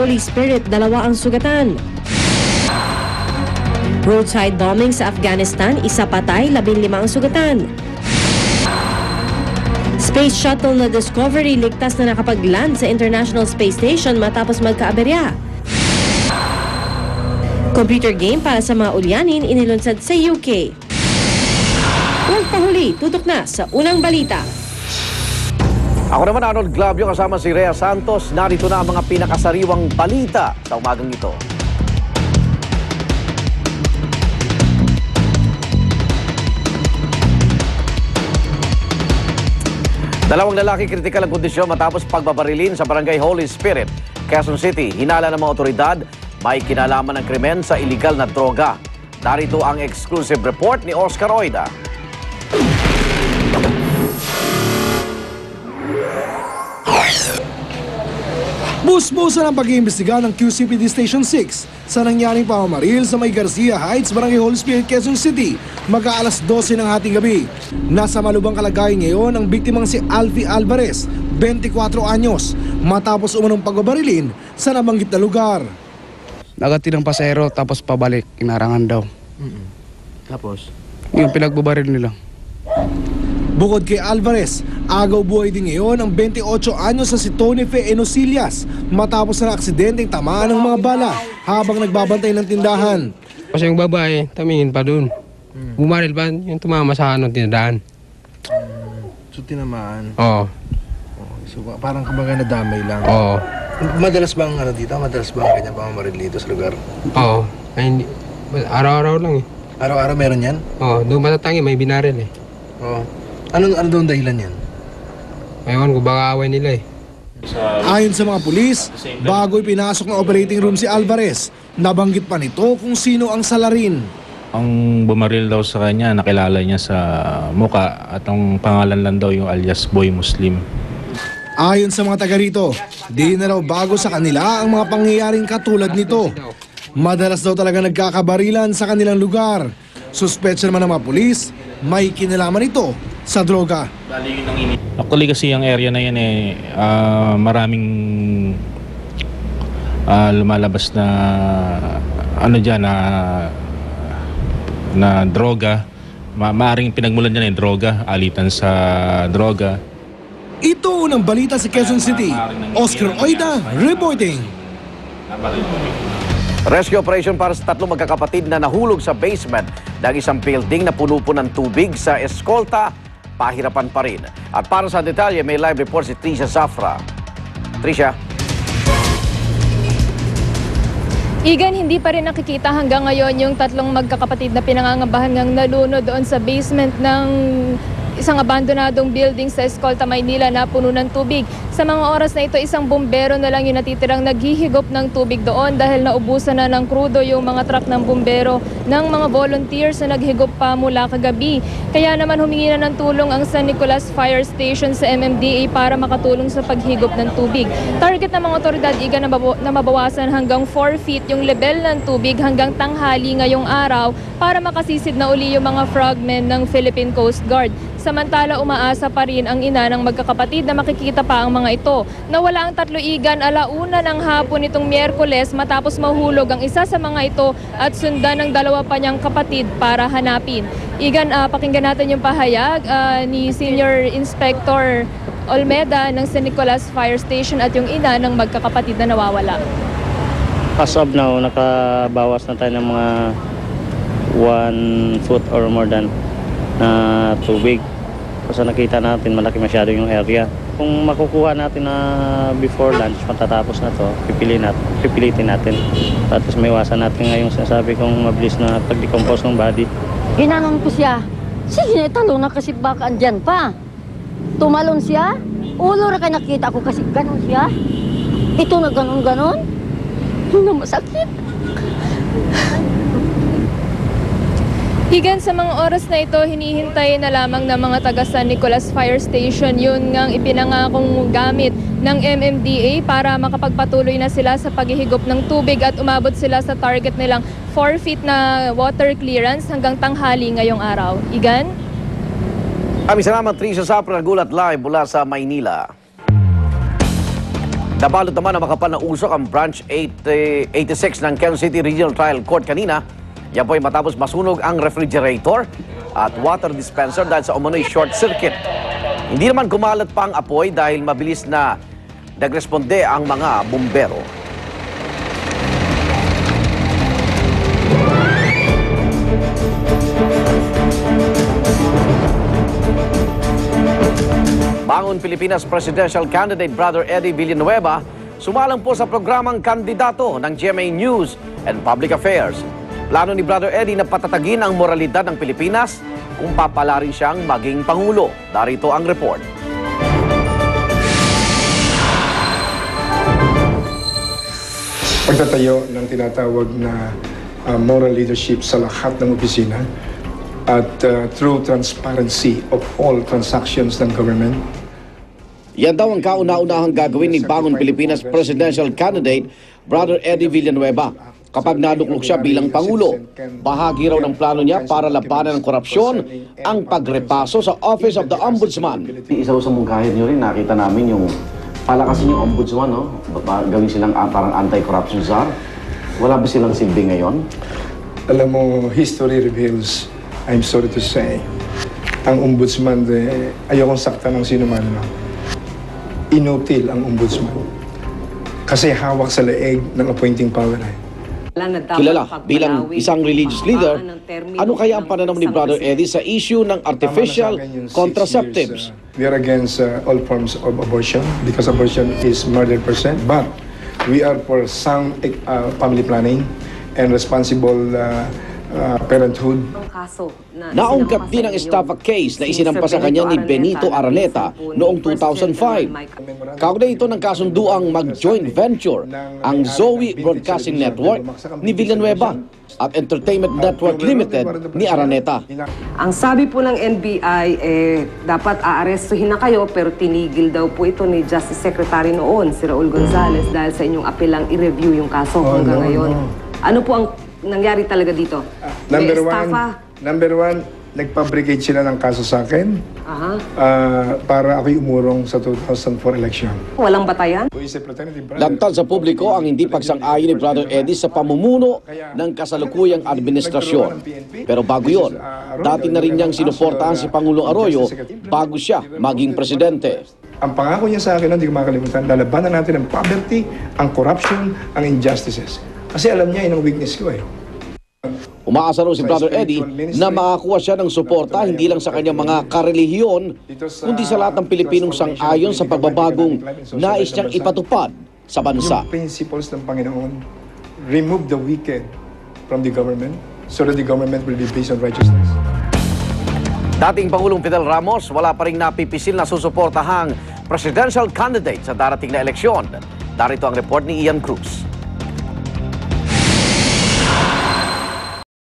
Holy Spirit, 2 ang sugatan. Roadside bombing sa Afghanistan, 1 patay, 15 ang sugatan. Space Shuttle na Discovery ligtas na nakapag-land sa International Space Station matapos magkaaberya. Computer game para sa mga ulyanin inilunsad sa UK. Huwag pahuli, tutok na sa unang balita. Ako naman Arnold Glavio kasama si Rhea Santos. Narito na ang mga pinakasariwang balita sa umagang ito. Dalawang lalaki kritikal ang kondisyon matapos pagbabarilin sa barangay Holy Spirit, Quezon City. Hinala ng mga otoridad, may kinalaman ng krimen sa iligal na droga. Narito ang exclusive report ni Oscar Oida. Busbusan ang pag-iimbestiga ng QCPD Station 6 sa nangyaring pamamaril sa may Garcia Heights, Barangay Holy Spirit, Quezon City, mag-aalas 12 ng hating gabi. Nasa malubhang kalagayan ngayon ang biktimang si Alfie Alvarez, 24 anyos, matapos umunong pagbabarilin sa nabanggit na lugar. Nagati ng pasero tapos pabalik, inarangan daw. Tapos? Yung pinagbabaril nila. Bukod kay Alvarez, agaw buhay din ngayon ang 28 anyos sa si Tony Fe Enosillas matapos na aksidenteng tamaan ng mga bala habang nagbabantay ng tindahan. Kasi yung babae, tamingin pa dun. Bumaril pa, yung tumama sa tindahan. So tinamaan? Oo. So parang kumbaga nadamay lang? Oo. Madalas bang dito? Madalas bang kanya pamamaril dito sa lugar? Oo. Ay, hindi. Araw-araw lang eh. Araw-araw meron yan? Oo, doon matatangi, may binaril eh. Oo. Ano doon dahilan yan? Ewan ko, baka away nila eh. Ayon sa mga pulis, bago ipinasok ng operating room si Alvarez, nabanggit pa nito kung sino ang salarin. Ang bumaril daw sa kanya, nakilala niya sa muka at ang pangalan lang daw yung alias Boy Muslim. Ayon sa mga taga rito, di na raw bago sa kanila ang mga pangyayaring katulad nito. Madalas daw talaga nagkakabarilan sa kanilang lugar. Suspetsya naman ng mga pulis, may kinalaman ito sa droga. Actually kasi yung area na yan maraming lumalabas na na droga. Maaring pinagmulan niya yung droga, alitan sa droga. Ito unang balita sa Quezon City. Oscar Oida reporting. Rescue operation para sa 3 magkakapatid na nahulog sa basement ng isang building na puno po ng tubig sa Escolta, pahirapan pa rin. At para sa detalye, may live report si Tricia Zafra. Tricia. Igan, hindi pa rin nakikita hanggang ngayon yung 3 magkakapatid na pinangangabahan ngang nalunod doon sa basement ng isang abandonadong building sa Escolta, Maynila na puno ng tubig. Sa mga oras na ito, isang bumbero na lang yung natitirang naghihigop ng tubig doon dahil naubusan na ng krudo yung mga truck ng bumbero ng mga volunteers na naghigop pa mula kagabi. Kaya naman humingi na ng tulong ang San Nicolas Fire Station sa MMDA para makatulong sa paghigop ng tubig. Target ng mga otoridad, Igan, na mabawasan hanggang 4 feet yung level ng tubig hanggang tanghali ngayong araw para makasisid na uli yung mga frogmen ng Philippine Coast Guard. Samantala, umaasa pa rin ang ina ng magkakapatid na makikita pa ang mga ito. Nawala ang 3, Igan, 1:00 ng hapon itong Miyerkules matapos mahulog ang isa sa mga ito at sundan ng 2 pa niyang kapatid para hanapin. Igan, pakinggan natin yung pahayag ni Senior Inspector Olmeda ng San Nicolas Fire Station at yung ina ng magkakapatid na nawawala. As of now, nakabawas na tayo ng mga 1 foot or more than na tubig. Kasi nakita natin malaki masyado yung area. Kung makukuha natin na before lunch, matatapos na to, pipilitin natin. Tapos may iwasan natin ngayong sinasabi kong mabilis na pag-decompose ng body. Ginanong ko siya. Sige, talong na kasi baka andyan pa. Tumalon siya. Ulo na kayo nakita ko kasi ganon siya. Ito na ganon-ganon. Na masakit. Higan, sa mga oras na ito, hinihintay na lamang ng mga taga San Nicolas Fire Station yun ngang ipinangakong gamit ng MMDA para makapagpatuloy na sila sa paghihigop ng tubig at umabot sila sa target nilang 4 feet na water clearance hanggang tanghali ngayong araw. Igan? Maraming salamat, Tricia Zafra, gulat live mula sa Maynila. Nabalot naman ang makapal na usok ang Branch 86 ng Quezon City Regional Trial Court kanina. Yan po ay matapos masunog ang refrigerator at water dispenser dahil sa umano'y short circuit. Hindi naman kumalat pa ang apoy dahil mabilis na nagresponde ang mga bumbero. Bangon Pilipinas Presidential Candidate Brother Eddie Villanueva sumalang po sa programang kandidato ng GMA News and Public Affairs. Plano ni Brother Eddie na patatagin ang moralidad ng Pilipinas kung papala rin siyang maging Pangulo. Narito ang report. Pagtatayo ng tinatawag na moral leadership sa lahat ng opisina at through transparency of all transactions ng government. Yan daw ang kauna-unahang gagawin ni Bangon Pilipinas Presidential Candidate Brother Eddie Villanueva kapag naduklok siya bilang Pangulo. Bahagi raw ng plano niya para labanan ng korupsyon ang pagrepaso sa Office of the Ombudsman. Isa sa mungkahin niyo rin, nakita namin yung palakasin yung Ombudsman, no? Gawin silang parang anti-corruption czar. Wala ba silang silbi ngayon? Alam mo, history reveals, I'm sorry to say, ang Ombudsman, ayokong sakta ng sino man, no? Inutil ang Ombudsman. Kasi hawak sa leeg ng appointing power. Kilala bilang isang religious leader, ano kaya ang pananaw ni Brother Eddie sa issue ng artificial contraceptives? We are against all forms of abortion because abortion is murder percent. But we are for sound family planning and responsible parenthood. Naungkat din ang estafa case na isinampa sa kanya ni Benito Araneta noong 2005. Kaugnay ito ng kasunduang mag-joint venture ang Zoe Broadcasting Network ni Villanueva at Entertainment Network Limited ni Araneta. Ang sabi po ng NBI, dapat aarestuhin na kayo pero tinigil daw po ito ni Justice Secretary noon, si Raul Gonzales, dahil sa inyong apelang i-review yung kaso hanggang ngayon. Ano po ang nangyari talaga dito? Number one, nag-fabricate sila ng kaso sa akin para ako'y umurong sa 2004 election. Walang batayan? Lantad sa publiko ang hindi pagsang-ayon ni Brother Eddie sa pamumuno ng kasalukuyang administrasyon. Pero bago yon, dati na rin niyang sinuportahan si Pangulong Arroyo bago siya maging presidente. Ang pangako niya sa akin, hindi ko makalimutan, lalabanan natin ang poverty, ang corruption, ang injustices. Kasi alam niya, yun ang weakness ko eh. Umaasa raw si Brother Eddie na makakuha siya ng suporta hindi lang sa kanyang mga karelihiyon, kundi sa lahat ng Pilipinong sang-ayon sa pagbabagong nais niyang ipatupad sa bansa. Yung principles ng Panginoon, remove the wicked from the government so that the government will be based on righteousness. Dating Pangulong Fidel Ramos, wala pa rin napipisil na susuportahang presidential candidate sa darating na eleksyon. Darito ang report ni Ian Cruz.